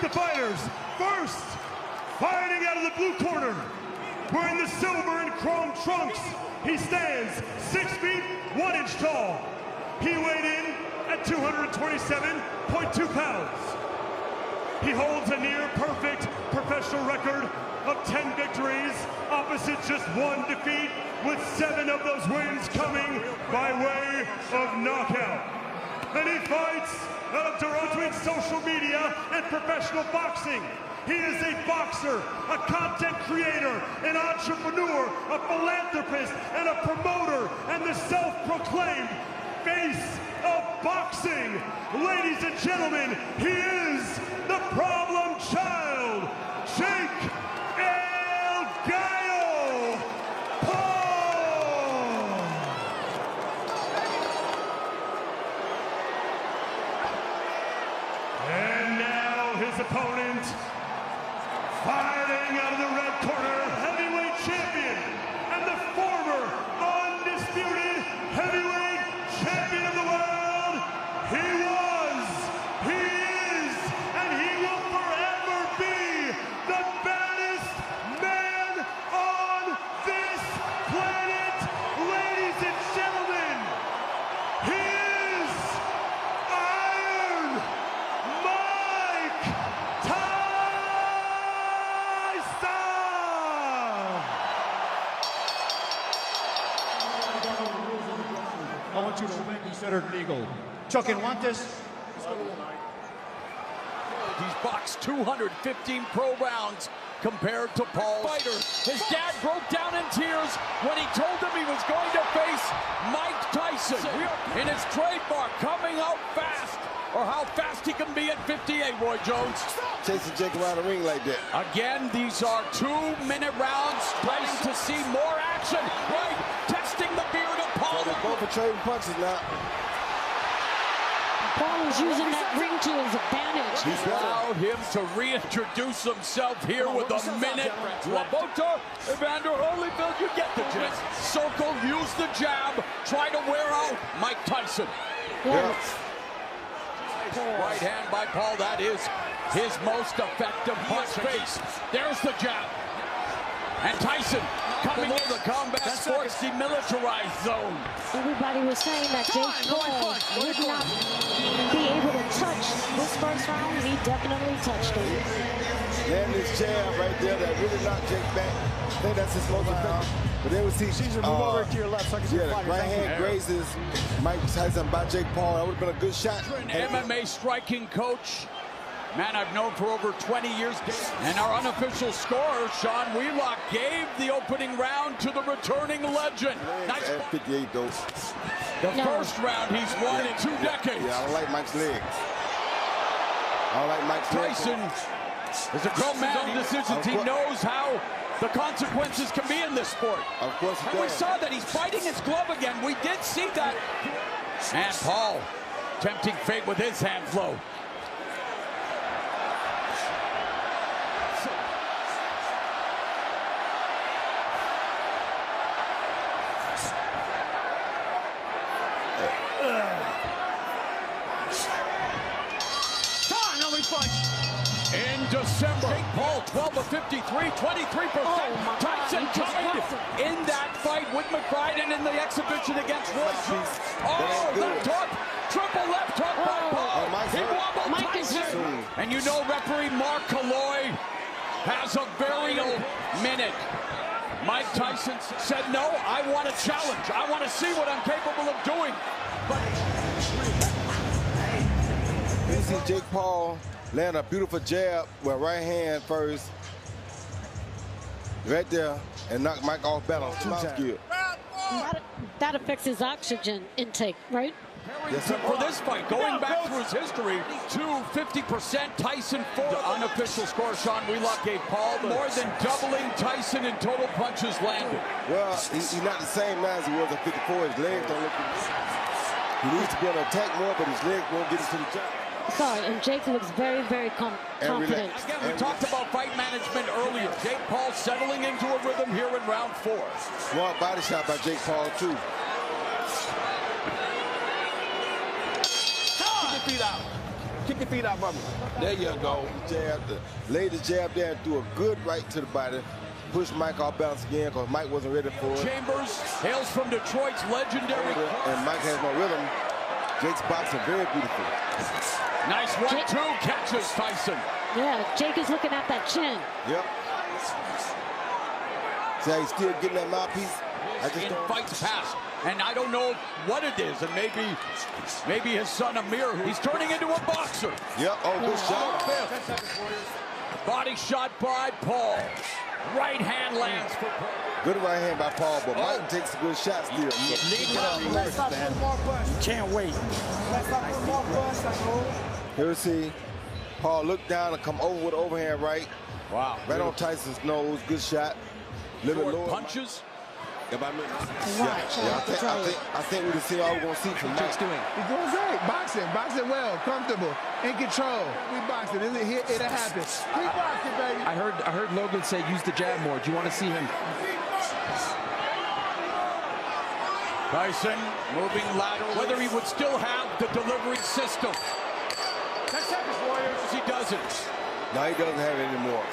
the fighters. First, fighting out of the blue corner, wearing the silver and chrome trunks, he stands 6 feet 1 inch tall. He weighed in at 227.2 pounds. He holds a near-perfect professional record of 10 victories, opposite just 1 defeat, with 7 of those wins coming by way of knockout. And he fights out of Toronto's social media and professional boxing. He is a boxer, a content creator, an entrepreneur, a philanthropist, and a promoter, and the self-proclaimed face of boxing. Ladies and gentlemen, he is the problem child, Jake El Gallo Paul. And now his opponent, fighting out of the red corner, heavyweight champion and the former undisputed heavyweight champion of the world. He was, he is, and he will forever be the baddest man on this planet. Ladies and gentlemen, he is Iron Mike Tyson. I want you to win considered legal. Chuck and want this? He's boxed 215 pro rounds compared to Paul's fighter. His dad broke down in tears when he told him he was going to face Mike Tyson. In his trademark, coming out fast, or how fast he can be at 58, Roy Jones. Chasing Jake around the ring like that. Again, these are 2-minute rounds. Ready to see more action. Right, testing the beard of Paul. So they're both are trading punches now. Paul is using that ring to his advantage. He's allowed him to reintroduce himself here with a minute. Labota, Evander Holyfield, you get the gist. Circle, use the jab, try to wear out Mike Tyson. Yes. Right hand by Paul, that is his most effective punch face. There's the jab. And Tyson coming in the combat sports demilitarized zone. Everybody was saying that Jake Paul would not be able to touch this first round. He definitely touched it. And this jab right there that really knocked Jake back. I think that's his most effective. But then we see Caesar, move over to your left so I can see the the right hand grazes Mike Tyson by Jake Paul. That would have been a good shot. An MMA striking coach. Man I've known for over 20 years. And our unofficial scorer, Sean Wheelock, gave the opening round to the returning legend. Nice. At 58, though. The first round he's won in 2 decades. Yeah, I don't like Mike's legs. I don't like Mike's legs. Tyson is a grown man in decisions. He knows how the consequences can be in this sport. Of course he And we does. saw that he's fighting his glove again. We did see that. And Paul tempting fate with his hand flow. In December, Paul 12 of 53, 23%. Tyson tied in that fight with McBride and in the exhibition against Roy. Oh, left hook, triple left hook by Paul. He wobbled Mike is Tyson. hurt. And you know referee Mark Kalloy has a very minute. Mike Tyson said, no, I want a challenge. I want to see what I'm capable of doing. But You see Jake Paul land a beautiful jab with right hand first. Right there. And knock Mike off balance 2 times. That affects his oxygen intake, right? Yes, sir. For this fight, going back through his history, 50%, Tyson 4. The unofficial score, Sean Wheelock gave Paul more than doubling Tyson in total punches landed. Well, he's not the same now as he was at 54. His legs don't look good. He needs to be able to attack more, but his legs won't get him to the top. Sorry, and Jake looks very, very confident. Again, we talked about fight management earlier. Jake Paul settling into a rhythm here in round 4. Smart body shot by Jake Paul, too. Feet out. Kick your feet out, brother. There you go. Jab, laid the jab there and threw a good right to the body. Pushed Mike off balance again because Mike wasn't ready for it. Chambers hails from Detroit's legendary. And Mike has no rhythm. Jake's boxing very beautiful. Nice 1-2 catches Tyson. Yeah, Jake is looking at that chin. Yep. See how he's still getting that mouthpiece? I just don't. Fights past, and I don't know what it is, and maybe his son Amir, he's turning into a boxer. Yep. Oh, good shot. Body shot by Paul. Right hand lands for Paul. Good right hand by Paul, but Mike takes a good shot still. Can't wait. Here we see Paul look down and come over with overhand right. Wow. Right on Tyson's nose. Good shot. Little bit lower. Punches. I think we can see all we're going to see from Mike. He's doing great. Boxing well, comfortable, in control. We boxing. It'll happen. Keep boxing, baby. I heard Logan say use the jab more. Do you want to see him? Tyson moving lateral. Whether he would still have the delivery system. 10 seconds, Warriors. He doesn't. No, he doesn't have it anymore.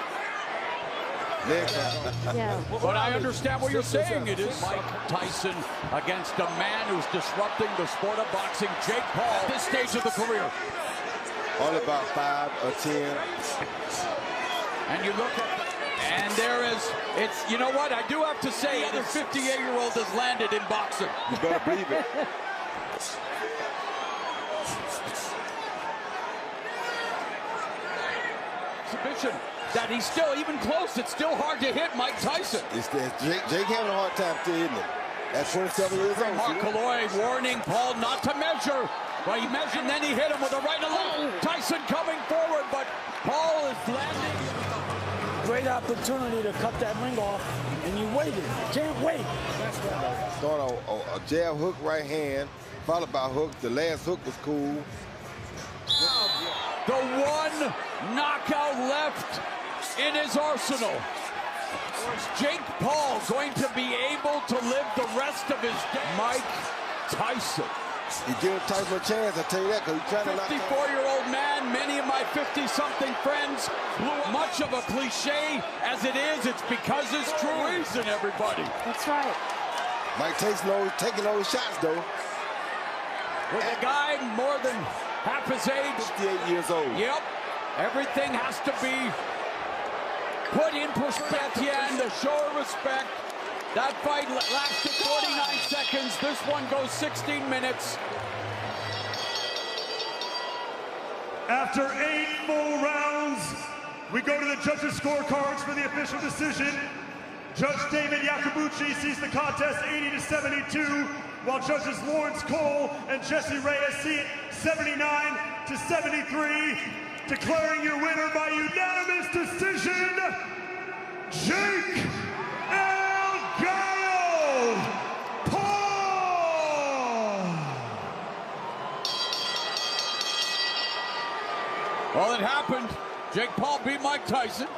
Yeah. But I understand what you're saying. It is Mike Tyson against a man who's disrupting the sport of boxing, Jake Paul, at this stage of the career. Only about 5 or 10. And you look at, and there is, it's, you know what, I do have to say, the other 58-year-old has landed in boxing. You better believe it. Exhibition. That he's still even close. It's still hard to hit Mike Tyson. It's Jake having a hard time still hitting him. At 27 years old. Mark Calloy warning Paul not to measure. Well, he measured and then he hit him with a right and left. Tyson coming forward, but Paul is landing. Great opportunity to cut that ring off, and you waited. You can't wait. Throwing a jab hook right hand, followed by hook. The last hook was cool. The one knockout left in his arsenal. Is Jake Paul going to be able to live the rest of his day? Mike Tyson. He's giving Tyson a chance, I tell you that, because he's trying to knock 54-year-old man, many of my 50-something friends, much of a cliche as it is, it's because it's true reason, everybody. That's right. Mike Tyson taking those shots, though. With a guy more than half his age. 58 years old. Yep. Everything has to be put in perspective and the show of respect. That fight lasted 49 seconds. This one goes 16 minutes. After 8 full rounds, we go to the judges' scorecards for the official decision. Judge David Yakubuchi sees the contest 80-72, while judges Lawrence Cole and Jesse Reyes see it 79-73. Declaring your winner by unanimous decision, Jake El Gallo Paul! Well, it happened. Jake Paul beat Mike Tyson.